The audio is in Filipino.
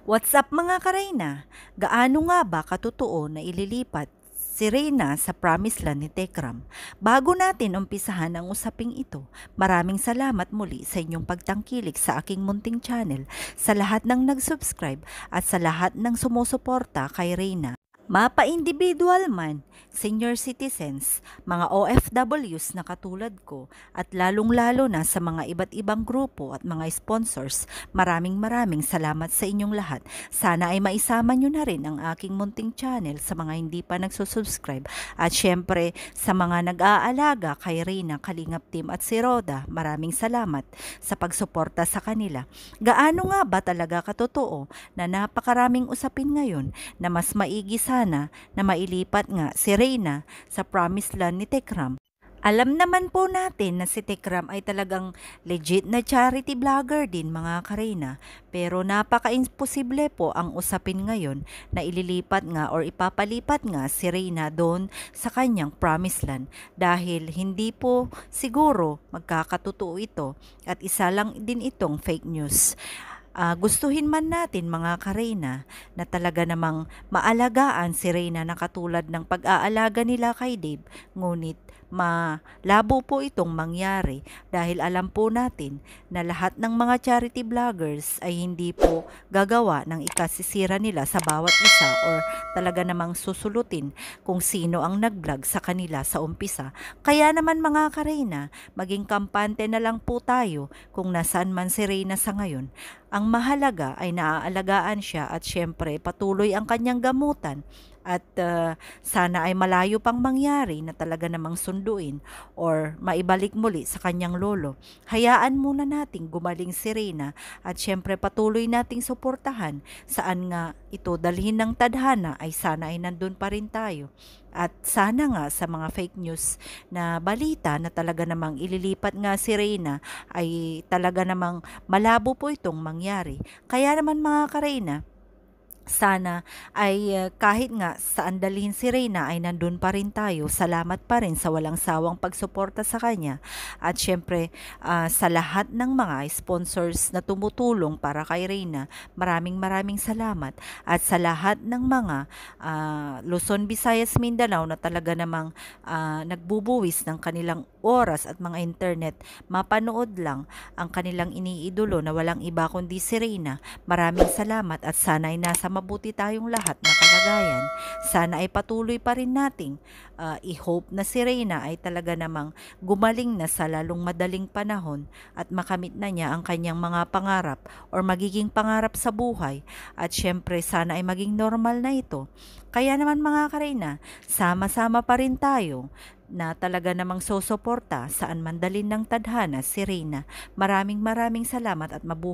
What's up mga kareyna? Gaano nga ba katotoo na ililipat si Reyna sa Promised Land ni Tekram? Bago natin umpisahan ang usaping ito, maraming salamat muli sa inyong pagtangkilik sa aking munting channel, sa lahat ng nag-subscribe at sa lahat ng sumusuporta kay Reyna. Mapa-individual man, senior citizens, mga OFWs na katulad ko, at lalong-lalo na sa mga iba't ibang grupo at mga sponsors, maraming salamat sa inyong lahat. Sana ay maisama nyo na rin ang aking munting channel sa mga hindi pa nagsusubscribe. At syempre, sa mga nag-aalaga kay Reyna, Kalingap Team at si Roda, maraming salamat sa pagsuporta sa kanila. Gaano nga ba talaga katotoo na napakaraming usapin ngayon na mas maigi sana na mailipat nga si Reyna sa Promised Land ni Tekram? Alam naman po natin na si Tekram ay talagang legit na charity vlogger din mga kareyna, pero napaka-imposible po ang usapin ngayon na ililipat nga or ipapalipat nga si Reyna doon sa kanyang Promised Land dahil hindi po siguro magkakatotoo ito at isa lang din itong fake news. Gustuhin man natin mga kareyna na talaga namang maalagaan si Reyna na katulad ng pag-aalaga nila kay Dave, ngunit malabo po itong mangyari dahil alam po natin na lahat ng mga charity vloggers ay hindi po gagawa ng ikasisira nila sa bawat isa or talaga namang susulutin kung sino ang nag-vlog sa kanila sa umpisa. Kaya naman mga kareyna, maging kampante na lang po tayo kung nasaan man si Reyna sa ngayon. Ang mahalaga ay naaalagaan siya at syempre patuloy ang kanyang gamutan at sana ay malayo pang mangyari na talaga namang sunduin or maibalik muli sa kanyang lolo. Hayaan muna nating gumaling si Reyna at syempre patuloy nating suportahan. Saan nga ito dalhin ng tadhana ay sana ay nandun pa rin tayo. At sana nga sa mga fake news na balita na talaga namang ililipat nga si Reyna ay talaga namang malabo po itong mangyari. Kaya naman mga kareyna, sana ay kahit nga saan dalhin si Reyna ay nandun pa rin tayo. Salamat pa rin sa walang sawang pagsuporta sa kanya. At syempre sa lahat ng mga sponsors na tumutulong para kay Reyna, maraming salamat. At sa lahat ng mga Luzon, Visayas, Mindanao na talaga namang nagbubuwis ng kanilang oras at mga internet, mapanood lang ang kanilang iniidolo na walang iba kundi si Reyna. Maraming salamat at sana ay nasa mabuti tayong lahat na kalagayan. Sana ay patuloy pa rin nating i-hope na si Reyna ay talaga namang gumaling na sa lalong madaling panahon at makamit na niya ang kanyang mga pangarap or magiging pangarap sa buhay. At syempre sana ay maging normal na ito. Kaya naman mga kareyna, sama-sama pa rin tayo na talaga namang susuporta saan man dalhin ng tadhana si Reyna. Maraming salamat at mabuhay.